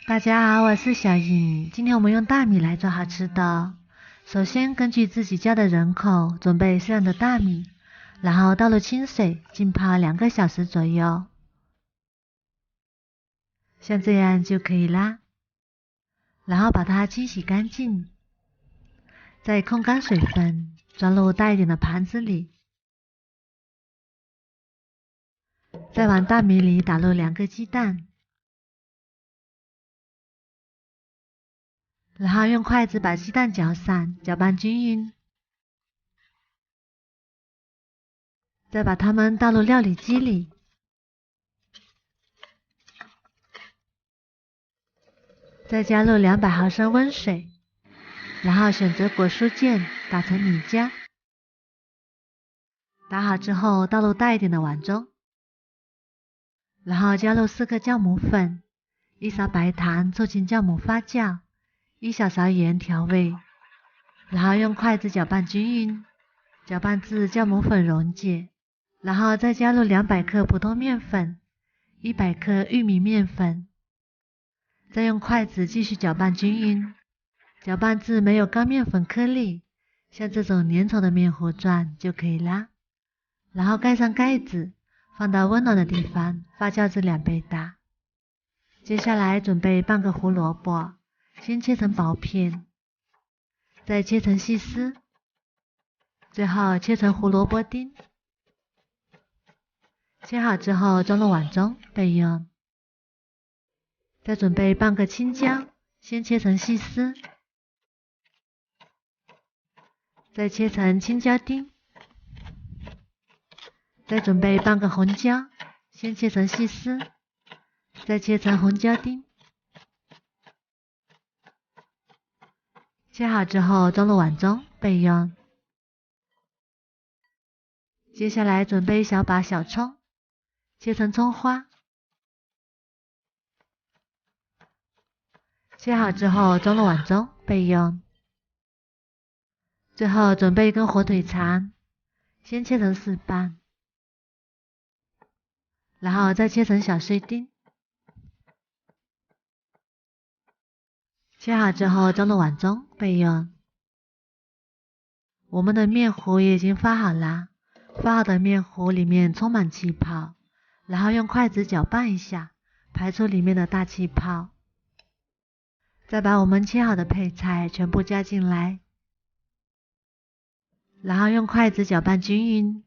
大家好，我是小颖。今天我们用大米来做好吃的。首先根据自己家的人口准备适量的大米，然后倒入清水浸泡2个小时左右，像这样就可以啦。然后把它清洗干净，再控干水分，装入大一点的盘子里，再往大米里打入2个鸡蛋。然后用筷子把鸡蛋搅散，搅拌均匀，再把它们倒入料理机里，再加入200毫升温水，然后选择果蔬键打成米浆。打好之后倒入大一点的碗中，然后加入4克酵母粉、1勺白糖促进酵母发酵，1小勺盐调味，然后用筷子搅拌均匀，搅拌至酵母粉溶解，然后再加入200克普通面粉、100克玉米面粉，再用筷子继续搅拌均匀，搅拌至没有干面粉颗粒，像这种粘稠的面糊状就可以啦。然后盖上盖子，放到温暖的地方发酵至2倍大。接下来准备半个胡萝卜，先切成薄片，再切成细丝，最后切成胡萝卜丁。切好之后装入碗中备用。再准备半个青椒，先切成细丝，再切成青椒丁。再准备半个红椒，先切成细丝，再切成红椒丁。切好之后装入碗中备用。接下来准备1小把小葱，切成葱花。切好之后装入碗中备用。最后准备1根火腿肠，先切成4瓣，然后再切成小碎丁。切好之后装入碗中备用。我们的面糊也已经发好啦，发好的面糊里面充满气泡，然后用筷子搅拌一下，排出里面的大气泡。再把我们切好的配菜全部加进来，然后用筷子搅拌均匀。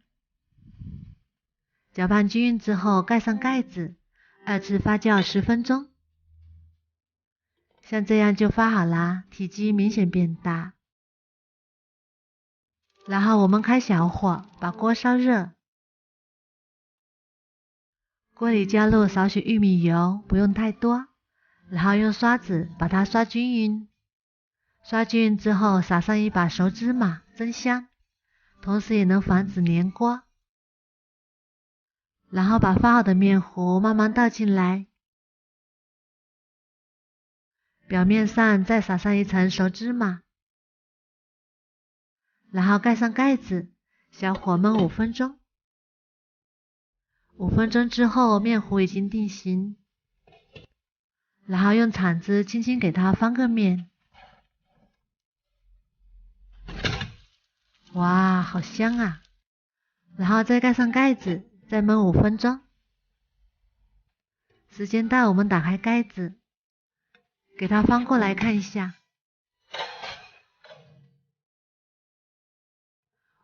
搅拌均匀之后盖上盖子，2次发酵10分钟。像这样就发好啦，体积明显变大。然后我们开小火，把锅烧热，锅里加入少许玉米油，不用太多，然后用刷子把它刷均匀。刷均匀之后撒上1把熟芝麻，增香，同时也能防止粘锅。然后把发好的面糊慢慢倒进来，表面上再撒上1层熟芝麻，然后盖上盖子，小火焖5分钟。5分钟之后面糊已经定型，然后用铲子轻轻给它翻个面。哇，好香啊！然后再盖上盖子，再焖5分钟。时间到，我们打开盖子，给它翻过来看一下。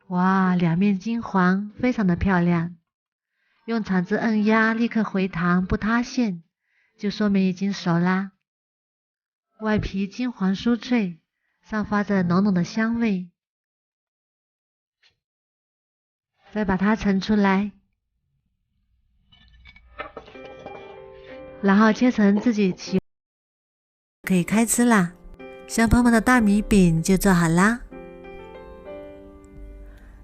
哇，两面金黄，非常的漂亮。用铲子按压，立刻回弹不塌陷，就说明已经熟啦。外皮金黄酥脆，散发着浓浓的香味。再把它盛出来，然后切成自己喜欢，可以开吃啦。香喷喷的大米饼就做好啦。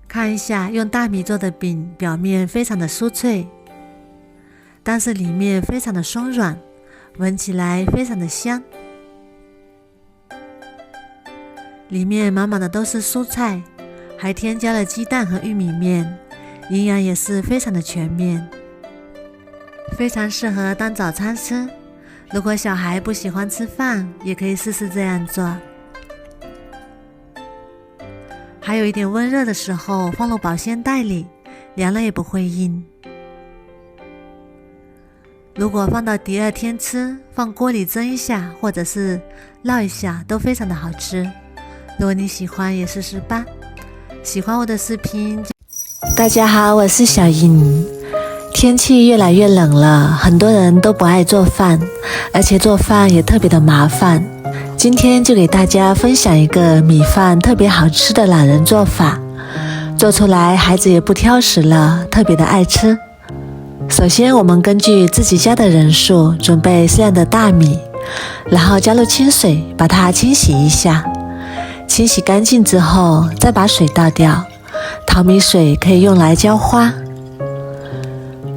看一下，用大米做的饼，表面非常的酥脆，但是里面非常的松软，闻起来非常的香。里面满满的都是蔬菜，还添加了鸡蛋和玉米面，营养也是非常的全面，非常适合当早餐吃。如果小孩不喜欢吃饭，也可以试试这样做。还有一点温热的时候放入保鲜袋里，凉了也不会硬。如果放到第二天吃，放锅里蒸一下或者是烙一下都非常的好吃。如果你喜欢也试试吧。喜欢我的视频，大家好，我是小莹。天气越来越冷了，很多人都不爱做饭，而且做饭也特别的麻烦。今天就给大家分享一个米饭特别好吃的懒人做法，做出来孩子也不挑食了，特别的爱吃。首先我们根据自己家的人数准备适量的大米，然后加入清水把它清洗一下，清洗干净之后再把水倒掉，淘米水可以用来浇花，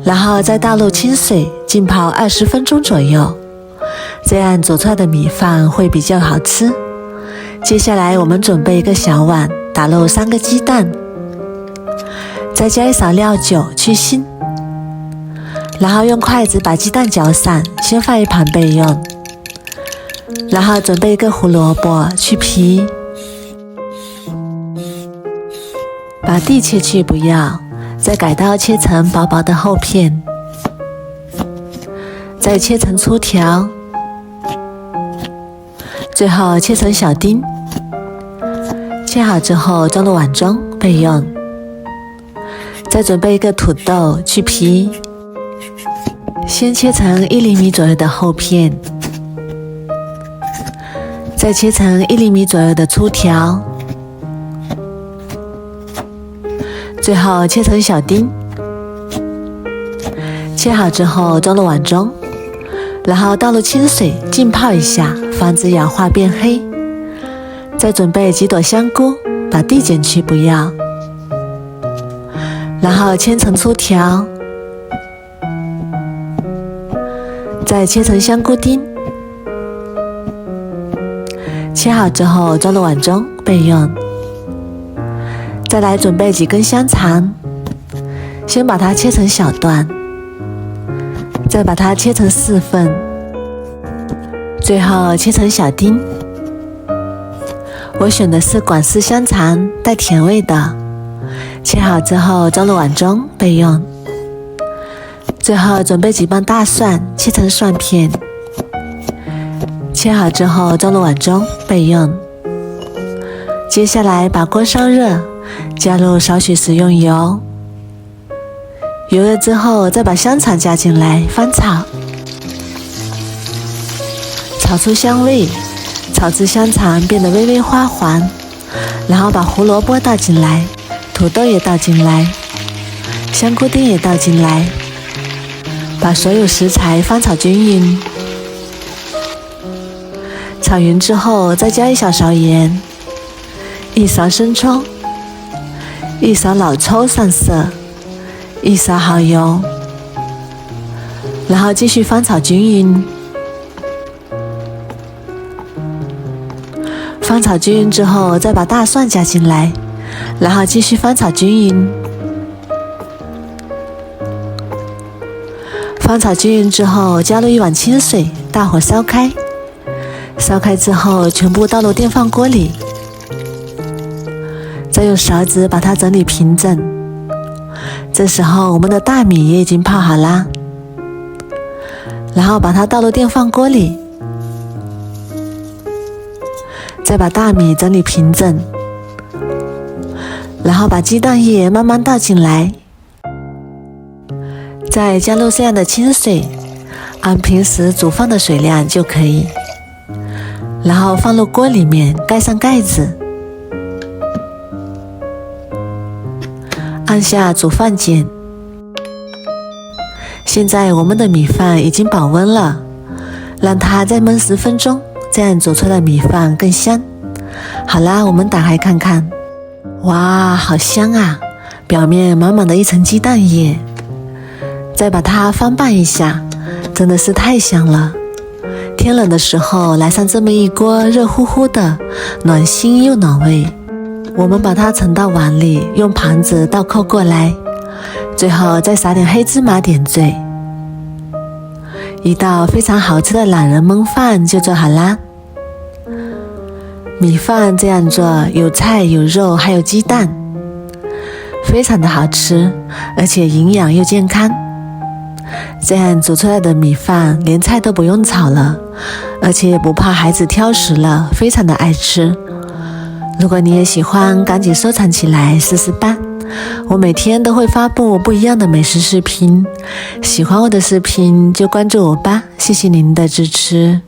然后再倒入清水浸泡20分钟左右，这样煮出来的米饭会比较好吃。接下来我们准备一个小碗，打入3个鸡蛋，再加一勺料酒去腥，然后用筷子把鸡蛋搅散，先放一旁备用。然后准备一个胡萝卜，去皮，把蒂切去不要，再改刀切成薄薄的厚片，再切成粗条，最后切成小丁。切好之后装入碗中备用。再准备一个土豆，去皮，先切成1厘米左右的厚片，再切成1厘米左右的粗条，最后切成小丁。切好之后装入碗中，然后倒入清水浸泡一下，防止氧化变黑。再准备几朵香菇，把蒂剪去不要，然后切成粗条，再切成香菇丁。切好之后装入碗中备用。再来准备几根香肠，先把它切成小段，再把它切成4份，最后切成小丁。我选的是广式香肠，带甜味的。切好之后装入碗中备用。最后准备几瓣大蒜，切成蒜片，切好之后装入碗中备用。接下来把锅烧热，加入少许食用油，油热之后再把香肠加进来翻炒，炒出香味，炒至香肠变得微微花黄，然后把胡萝卜倒进来，土豆也倒进来，香菇丁也倒进来，把所有食材翻炒均匀。炒匀之后再加1小勺盐，1勺生抽，1勺老抽上色，1勺蚝油，然后继续翻炒均匀。翻炒均匀之后再把大蒜加进来，然后继续翻炒均匀。翻炒均匀之后加入1碗清水，大火烧开。烧开之后全部倒入电饭锅里，再用勺子把它整理平整。这时候我们的大米也已经泡好啦，然后把它倒入电饭锅里，再把大米整理平整，然后把鸡蛋液慢慢倒进来，再加入适量的清水，按平时煮饭的水量就可以，然后放入锅里面，盖上盖子，按下煮饭键。现在我们的米饭已经保温了，让它再焖10分钟，这样煮出来的米饭更香。好啦，我们打开看看，哇，好香啊，表面满满的一层鸡蛋液。再把它翻拌一下，真的是太香了。天冷的时候来上这么一锅热乎乎的，暖心又暖胃。我们把它盛到碗里，用盘子倒扣过来，最后再撒点黑芝麻点缀。一道非常好吃的懒人焖饭就做好啦。米饭这样做，有菜有肉还有鸡蛋，非常的好吃，而且营养又健康。这样煮出来的米饭连菜都不用炒了，而且也不怕孩子挑食了，非常的爱吃。如果你也喜欢，赶紧收藏起来试试吧。我每天都会发布不一样的美食视频，喜欢我的视频就关注我吧，谢谢您的支持。